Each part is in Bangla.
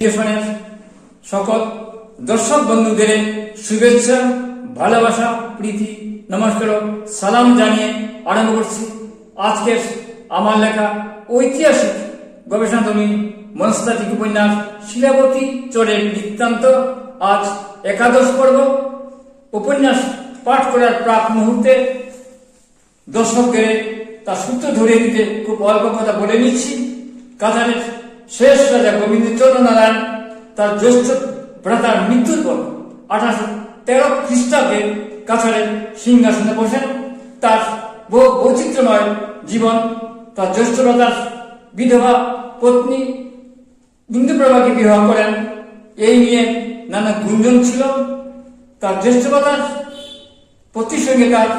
টেলিভিশনের সকল দর্শক বন্ধুদের শুভেচ্ছা, ভালোবাসা, প্রীতি, নমস্কার, সালাম জানিয়ে আরম্ভ করছি আজকের আমার লেখা ঐতিহাসিক গবেষণাধর্মী মনস্তাত্ত্বিক উপন্যাস শিলাবতী চরের বৃত্তান্ত। আজ একাদশ পর্ব। উপন্যাস পাঠ করার প্রাক মুহূর্তে দর্শকদের তার সূত্র ধরে দিতে খুব অল্প কথা বলে নিচ্ছি। কাছাড়ের শেষ রাজা গোবিন্দচন্দ্র নারায়ণ তার জ্যেষ্ঠ ভ্রাতার মৃত্যুর পর 1813 খ্রিস্টাব্দে কাছাড়ের সিংহাসনে বসেন। তার বহু বৈচিত্র্যময় জীবন, তার জ্যেষ্ঠ ভ্রাতার বিধবা পত্নী ইন্দুপ্রভাকে বিবাহ করেন। এই নিয়ে নানা গুঞ্জন ছিল। তার জ্যেষ্ঠ ভ্রাতার পত্নীর সঙ্গে তার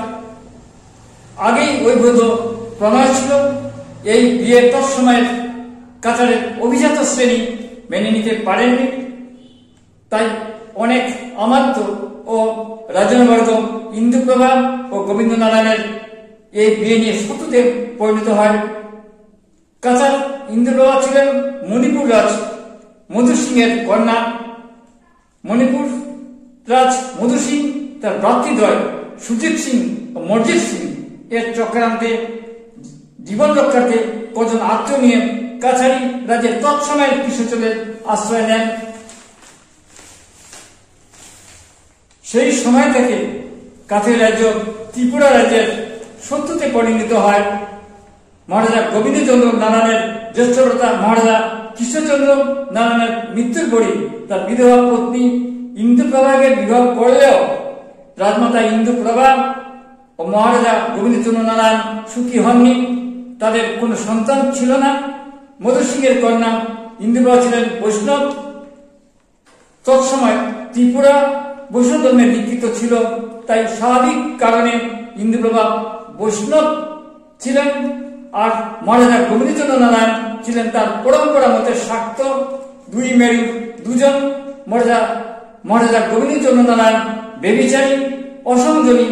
আগেই বৈধ প্রণয় ছিল। এই বিয়ের তৎসময়ের কাছাড়ের অভিজাত শ্রেণী মেনে নিতে পারেননি। তাই অনেক আমাত্য ও রাজনবর্গ ইন্দুপ্রভা ও গোবিন্দনারায়ণের এই বিয়ে নিয়ে শত্রুতে পরিণত হয়। কাছাড় ইন্দুপ্রভা ছিলেন মণিপুর রাজ মধু সিংয়ের কন্যা। মণিপুর রাজ মধু সিং তার ভ্রাতৃদ্বয় সুজিত সিং ও মরজিৎ সিং এর চক্রান্তে জীবন রক্ষার্থে কজন আত্মীয় নিয়ে কাছাড়ি রাজ্যের তৎসময়ের কৃষিচলের আশ্রয় নেন। সেই সময় থেকে কাছাড়ি রাজ্য ত্রিপুরা রাজ্যের শত্রুতে পরিণত হয়। মহারাজা গোবিন্দচন্দ্র নারায়ণের জ্যেষ্ঠ ভ্রাতা মহারাজা কৃষ্ণচন্দ্র নারায়ণের মৃত্যুর পরই তার বিধবা পত্নী ইন্দুপ্রভাকে বিবাহ করলেও রাজমাতা ইন্দুপ্রভা ও মহারাজা গোবিন্দচন্দ্র নারায়ণ সুখী হননি। তাদের কোনো সন্তান ছিল না। মধু সিংহের কন্যা ইন্দুপ্রভা ছিলেন বৈষ্ণব। তৎসময় ত্রিপুরা বৈষ্ণব ধর্মে দীক্ষিত ছিল। তাই স্বাভাবিক কারণে ইন্দুপ্রভা বৈষ্ণব ছিলেন, আর মহারাজা গোবিন্দচন্দ্র নারায়ণ ছিলেন তার পরম্পরা মতে শাক্ত। দুই মেরু দুজন। মহারাজা গোবিন্দচন্দ্র নারায়ণ বেবিচারী, অসংযমী,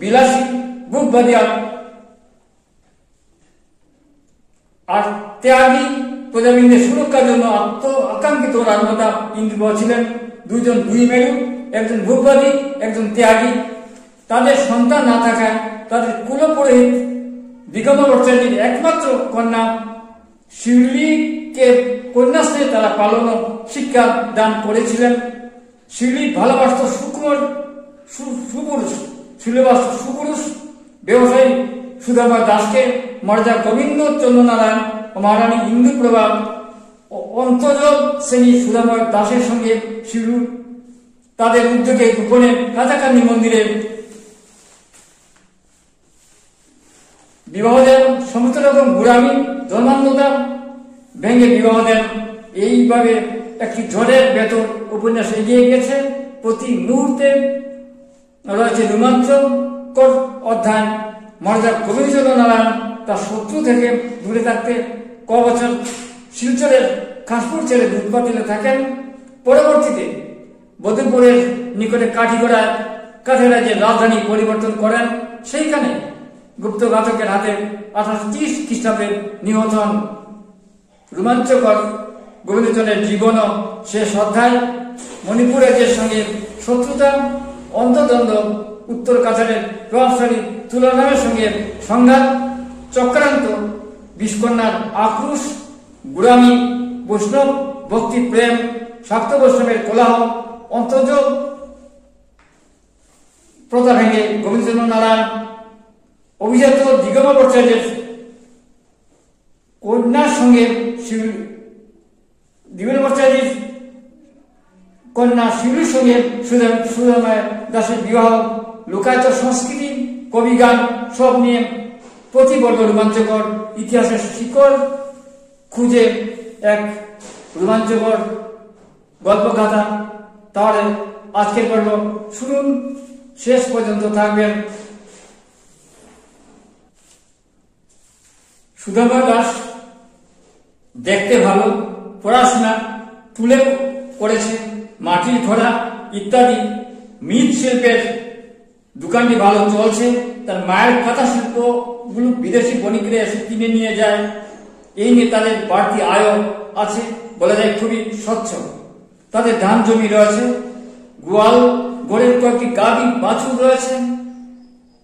বিলাসী, বুকবাদিয়া আর ত্যাগী প্রজাবৃন্দের সুরক্ষার জন্য আকাঙ্ক্ষিত রাজমাতা ইন্দুপ্রভা ছিলেন দুইজন দুই মেরু, একজন ভোগবাদী, একজন ত্যাগী। তাদের সন্তান না থাকায় তাদের কুলপুরোহিত দিগম্বর ভট্টাচার্যের একমাত্র কন্যা শিউলিকে কন্যাশ্রয়ে তারা পালন ও শিক্ষা দান করেছিলেন। শিউলি ভালোবাসত সুপুরুষ ব্যবসায়ী সুধাময় দাসকে। মহারাজা গোবিন্দচন্দ্র নারায়ণ ও মহারানী ইন্দুপ্রভা অন্তজ শ্রেণী সুধাময় দাসের সঙ্গে শিলু তাদের উদ্যোগে গোপনে কাছাকাছি মন্দিরে বিবাহ দেন। সমস্ত রকম গুড়ামি ধর্মান্ধতা ভেঙে বিবাহ দেন। এইভাবে একটি ঝড়ের ভেতর উপন্যাস এগিয়ে গেছে। প্রতি মুহূর্তে রয়েছে রোমাঞ্চকর অধ্যায়। মহারাজা গোবিন্দচন্দ্র নারায়ণ তার শত্রু থেকে দূরে থাকতে কবছর শিলচরের খাসপুর ছেড়ে দুধপাতিলে থাকেন। পরবর্তীতে বদরপুরের নিকটে কাঠি রাজ্যের রাজধানী পরিবর্তন করেন। সেইখানে গুপ্ত ঘাতকের হাতে 1830 খ্রিস্টাব্দে নিহত হন। রোমাঞ্চকর গোবিন্দচন্দ্রের জীবন ও শেষ অধ্যায়। মণিপুর রাজ্যের সঙ্গে শত্রুতা, অন্তর্দ্বন্দ্ব, উত্তর কাছাড়ের প্রভাবশালী তুলনামের সঙ্গে সংঘাত, চক্রান্ত, বিষকন্যার আক্রোশ, গুড়ামি, বৈষ্ণব ভক্তি প্রেম, শাক্ত বৈষ্ণবের কোলাহ, অন্তর্জ প্রথা ভেঙে গোবিন্দচন্দ্র নারায়ণ অভিজাত দিগম্বর ভট্টাচার্যের কন্যার সঙ্গে দিগম্বর ভট্টাচার্যের কন্যা শিউলির সঙ্গে সুধাময় দাসের বিবাহ, লোকায়ত সংস্কৃতি, কবিগান সব নিয়ে প্রতিবর্গ রোমাঞ্চকর ইতিহাসের শিকড় খুঁজে এক রোমাঞ্চকর গল্পগাথা। তাহলে আজকের পর্ব শুনুন, শেষ পর্যন্ত থাকবেন। সুধাময় দাস দেখতে ভালো, পড়াশোনা তুলে করেছে, মাটির ঘোড়া ইত্যাদি মৃৎশিল্পের দোকানটি ভালো চলছে। তার মায়ের কাঁথা শিল্পগুলো বিদেশি বণিকরা এসে কিনে নিয়ে যায়। এই নিয়ে তাদের বাড়তি আয়ও আছে, বলা যায় খুবই স্বচ্ছ। তাদের ধান জমি রয়েছে, গোয়াল গড়ের কয়েকটি গাভী বাছুর রয়েছে,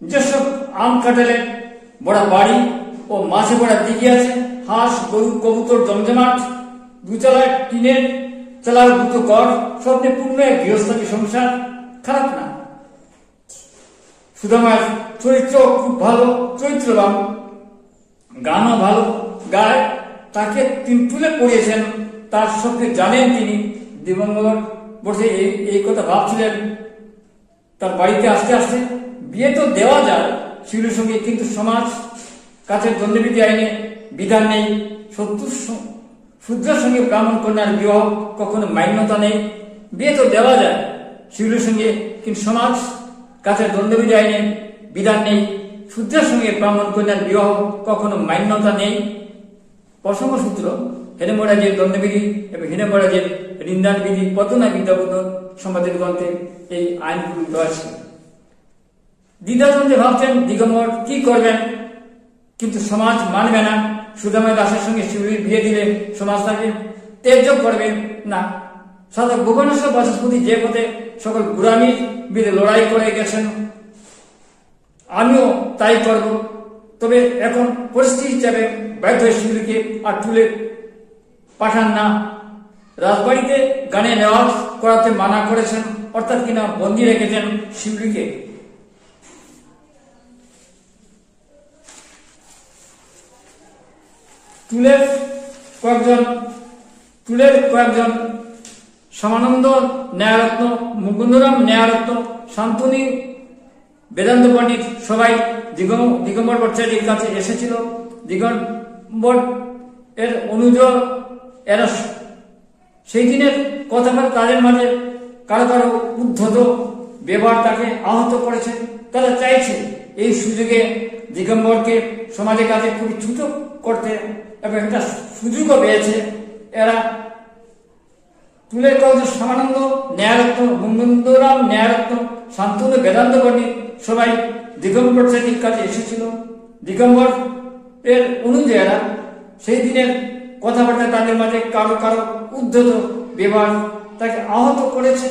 যেসব আম কাঁঠালের বড় বাড়ি ও মাছে বড় দিঘি আছে, হাঁস গরু কবুতর জমজমাট, দুচালায় টিনের চালার দুটো ঘর, স্বপ্নে পূর্ণ এক গৃহস্থালী সংসার। খারাপ না। সুদামার চরিত্র খুব ভালো, চরিত্রবান, গানও ভালো গায়। তাকে তিনি তুলে পড়িয়েছেন, তার সবকে জানেন তিনি। দিগম্বর বসে এই কথা ভাবছিলেন তার বাড়িতে আসতে আসতে। বিয়ে তো দেওয়া যায় শিউলির সঙ্গে, কিন্তু সমাজ কাছের দণ্ডবিধি আইনে বিধান নেই। শূদ্রের সঙ্গে ব্রাহ্মণ কন্যার বিবাহ কখনো মান্যতা নেই। বিয়ে তো দেওয়া যায় শিউলির সঙ্গে, কিন্তু সমাজ কাছের দণ্ডবিধি আইনে বিধান নেই। শূদ্রের সঙ্গে ব্রাহ্মণ কন্যার বিবাহ কখনো মান্যতা নেই। প্রসঙ্গ সূত্র হেনেমরাজের দণ্ডবিধি এবং হেনেমরাজের রিন্দান বিধি পতনা বিদ্যাপত সমাজের গ্রন্থে এই আইনগুলি রয়েছে। দ্বিধাদ্বন্দ্বে ভাবছেন দিগম্বর কি করবেন, কিন্তু সমাজ মানবে না। সুদামা দাসের সঙ্গে শিউলির বিয়ে দিলে সমাজ তাকে ত্যায্য করবে না। সাধক ভুবনেশ্বর বাচস্পতি যে পথে সকল গুরামির বিরুদ্ধে লড়াই করে গেছেন, আমিও তাই করব। তবে এখন পরিস্থিতি হিসাবে বাধ্য হয়ে শিউলিকে আর তুলে পাঠান না। রাজবাড়িতে গানে নেওয়া করাতে মানা করেছেন, অর্থাৎ কিনা বন্দী রেখেছেন শিউলিকে। তুলের কয়েকজন সমানন্দ ন্যায়রত্ন, মুকুন্দরাম ন্যায়রত্ন, শান্তনী বেদান্ত পণ্ডিত সবাই দিগম্বর ভট্টাচার্যের কাছে এসেছিল। দিগম্বর এর অনুজ এরা সেই দিনের কথাবার্তা তাদের মাঝে কারো কারো উদ্ধত ব্যবহার তাকে আহত করেছে। তারা চাইছে এই সুযোগে দিগম্বরকে সমাজের কাছে খুবই ছোট করতে, এবং একটা সুযোগও পেয়েছে এরা। তুলের কয়েকজন সমানন্দ ন্যায়রত্ন, মুকুন্দরাম ন্যায়রত্ন, শান্তনু বেদান্ত পণ্ডিত সবাই দিগম্বর ভট্টাচার্যের কাছে এসেছিল। দিগম্বর এর অনুযায়ীরা সেই দিনের কথাবার্তা তাদের মাঝে কারো কারো উদ্ধত ব্যবহার তাকে আহত করেছে।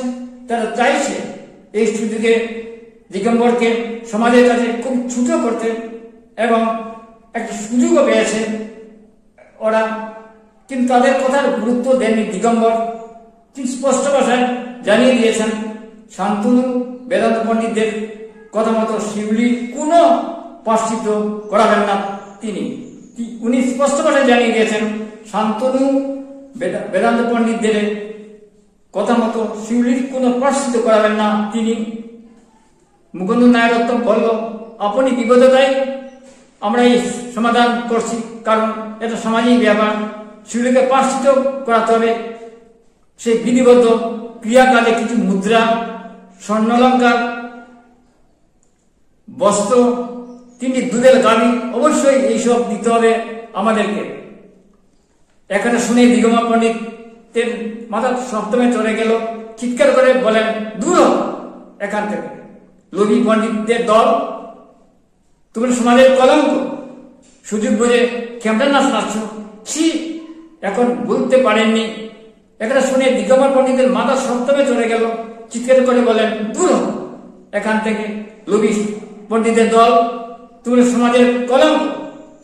তারা চাইছে এই সুযোগে দিগম্বরকে সমাজের কাছে খুব ছোট করতে, এবং একটা সুযোগও পেয়েছে ওরা। কিন্তু তাদের কথার গুরুত্ব দেননি দিগম্বর। তিনি স্পষ্ট ভাষায় জানিয়ে দিয়েছেন শান্তনু বেদান্ত পণ্ডিতদের কথা মতো শিউলি কোনো পাশ্চিত্য করাবেন না। উনি স্পষ্ট ভাষায় জানিয়ে দিয়েছেন শান্তনু বেদান্ত পণ্ডিতদের কথা মতো শিউলির কোনো পাশ্চিত্য করাবেন না তিনি। মুকুন্দ ন্যায়রত্ন বলল, আপনি বিপদতায় আমরা এই সমাধান করছি, কারণ এটা সামাজিক ব্যাপার। শিউলিকে পাশ্চিত্য করাতে হবে। সেই বিধিবদ্ধ ক্রিয়াকালে কিছু মুদ্রা, স্বর্ণালঙ্কার, বস্ত্র, 3টি দুধের গাভী, অবশ্যই এইসব দিতে হবে আমাদেরকে। এখানে শুনে দিগম্বর পণ্ডিতের মাথা সপ্তমে চলে গেল। চিৎকার করে বলেন, দূর এখান থেকে, লোভী পণ্ডিতদের দল, তুমি সমাজের কলঙ্ক। সুযোগ বুঝে খেমটা নাচ নাচছ, ছি, এখন বলতে পারেননি। এখানে শুনে দিগম্বর পণ্ডিতের মাথা সপ্তমে চলে গেল। চিৎকার করে বলেন, দূর এখান থেকে, লোভী পণ্ডিতের দল, তুমি সমাজের কলঙ্ক।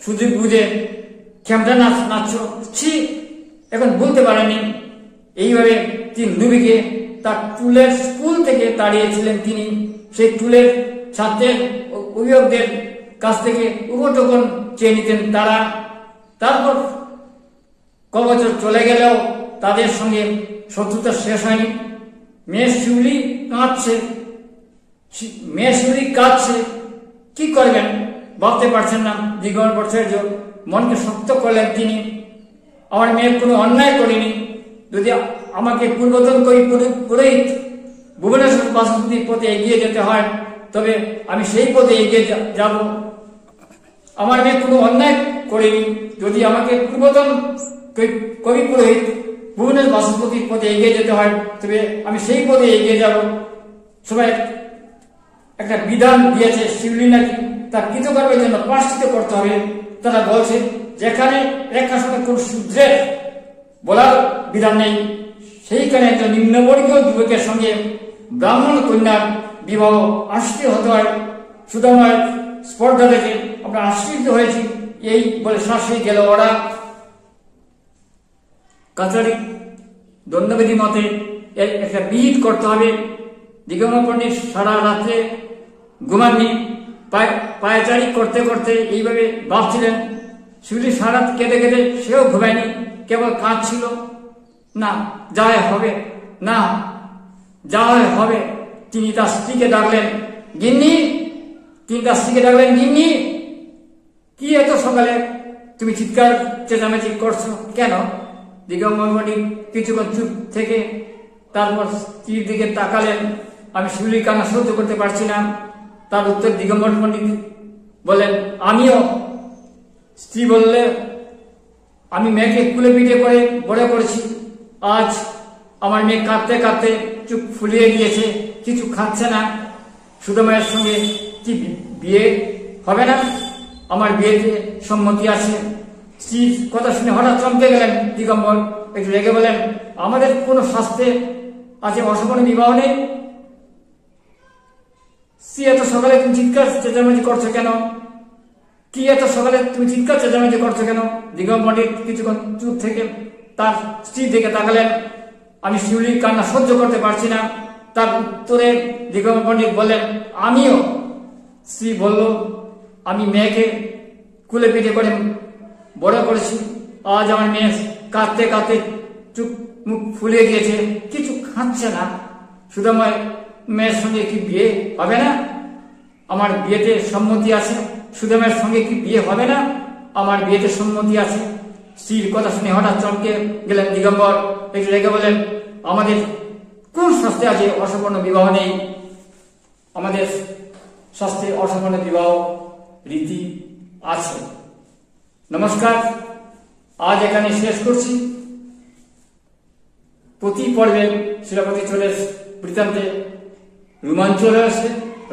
সুযোগ বুঝে খেমটা নাচ নাচছ, ছি, এখন বলতে পারেনি। এইভাবে তিনি নবীকে তার টুলের স্কুল থেকে তাড়িয়েছিলেন। তিনি সেই টুলের ছাত্রের অভিভাবকদের কাছ থেকে উপটোকন চেয়ে নিতেন তারা। তারপর কবছর চলে গেলেও তাদের সঙ্গে শত্রুতা শেষ হয়নি। মেয়ে শিউলি কাঁদছে, কি করবেন ভাবতে পারছেন না। দিগম্বর ভট্টাচার্য মনকে শক্ত করলেন তিনি। আমার মেয়ে কোনো অন্যায় করিনি। যদি আমাকে পূর্বতন পুরোহিত ভুবনেশ্বর বাচস্পতির পথে এগিয়ে যেতে হয়, তবে আমি সেই পথে এগিয়ে যাব। আমার মেয়ে কোনো অন্যায় করিনি। যদি আমাকে পূর্বতন কবি পুরোহিত ভুবনেশ্বর বাচস্পতির পথে এগিয়ে যেতে হয়, তবে আমি সেই পথে এগিয়ে যাব। সবাই একটা বিধান দিয়েছে, শিউলি নাকি তার কৃতকর্মের জন্য প্রায়শ্চিত্ত করতে হবে। তারা বলছে যেখানে রেখার সাথে কোন সূত্রের বলার বিধান নেই, সেইখানে একজন নিম্নবর্গীয় যুবকের সঙ্গে ব্রাহ্মণ কন্যার বিবাহ আশ্রিত হতে হয়। সুদামার স্পর্ধা দেখে আমরা আশ্রিত হয়েছি, এই বলে শাস্ত্রে গেল ওরা। কাছারি দণ্ডবিধি মতে এর একটা বিহিত করতে হবে। দিগম্বর পণ্ডিত সারা রাত্রে ঘুমাননি, পায়চারি করতে করতে এইভাবে ভাবছিলেন। শিউলি সারা রাত কেঁদে কেঁদে সেও ঘুমায়নি, কেবল কাঁদছিল। না যা হবে, না যা হবে। তিনি তার স্ত্রীকে ডাকলেন, গিন্নি। তিনি তার স্ত্রীকে ডাকলেন, গিন্নি কি এত সকালে তুমি চিৎকার চেঁচামেচি করছো কেন? দিগম্বর পণ্ডিত কিছুক্ষণ চুপ থেকে তারপর স্ত্রীর দিকে তাকালেন। আমি শিউলির কান্না সহ্য করতে পারছি না। তার উত্তর দিগম্বর পণ্ডিত বলেন, আমিও। স্ত্রী বললে, আমি মেয়েকে কুলে পিঠে করে বড় করেছি, আজ আমার মেয়ে কাঁদতে কাঁদতে চুপ ফুলিয়ে গিয়েছে, কিছু খাচ্ছে না। সুদামায়ের সঙ্গে কি বিয়ে হবে না? আমার বিয়েতে সম্মতি আছে। স্ত্রীর কথা শুনে হঠাৎ চমকে গেলেন দিগম্বর, একটু রেগে বলেন, আমাদের কোন শাস্ত্রে আছে অসম্পূর্ণ বিবাহ নেই? স্ত্রী, এত সকালে তুমি চিৎকার চেঁচামেচি করছো কেন? কি এত সকালে তুমি চিৎকার চেঁচামেচি করছো কেন? দিগম্বর পণ্ডিত কিছুক্ষণ চুপ থেকে তার স্ত্রীর দিকে তাকালেন। আমি শিউলির কান্না সহ্য করতে পারছি না। তার উত্তরে দিগম্বর পণ্ডিত বললেন, আমিও। স্ত্রী বলল, আমি মেয়েকে কুলে পিঠে করে বড় করেছি, আজ আমার মেয়ে কাঁদতে কাঁদতে চুপ মুখ ফুলিয়ে গিয়েছে, কিছু খাচ্ছে না। সুদামায় মেয়ের সঙ্গে কি বিয়ে হবে না? আমার বিয়েতে সম্মতি আছে। সুদামায়ের সঙ্গে কি বিয়ে হবে না? আমার বিয়েতে সম্মতি আছে। স্ত্রীর কথা শুনে হঠাৎ চমকে গেলেন দিগম্বর, একটু রেগে বলেন, আমাদের কোন শাস্ত্রে আছে অসম্পূর্ণ বিবাহ নেই? আমাদের শাস্ত্রে অসম্পূর্ণ বিবাহ রীতি আছে। নমস্কার, আজ এখানে শেষ করছি। প্রতি পর্বে শিলাপতি চোরের বৃত্তান্তে রোমাঞ্চ রয়েছে,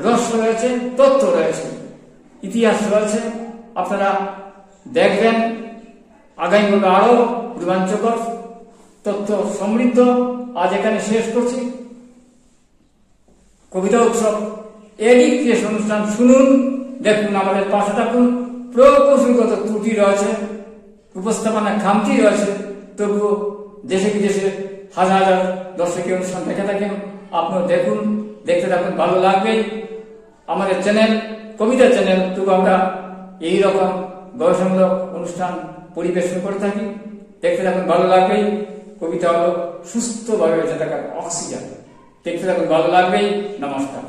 রহস্য রয়েছে, তথ্য রয়েছে, ইতিহাস রয়েছে। আপনারা দেখবেন। আগামী পর্বে আরো রোমাঞ্চকর তথ্য সমৃদ্ধ। আজ এখানে শেষ করছি। কবিতা উৎসব এডি ক্রিয়েশন অনুষ্ঠান শুনুন, দেখুন, আমাদের পাশে থাকুন। প্রকৌশলগত ত্রুটি রয়েছে, উপস্থাপনা খামতি রয়েছে, তবুও দেশে বিদেশে হাজার হাজার দর্শকের অনুষ্ঠান দেখে থাকেন। আপনিও দেখুন, দেখতে থাকুন, ভালো লাগবে। আমাদের চ্যানেল কবিতা চ্যানেল, তবু আমরা এইরকম গবেষণামূলক অনুষ্ঠান পরিবেশন করে থাকি। দেখতে থাকুন, ভালো লাগবেই। কবিতা হলো সুস্থভাবে বেঁচে থাকার অক্সিজেন। দেখতে থাকুন, ভালো লাগবেই। নমস্কার।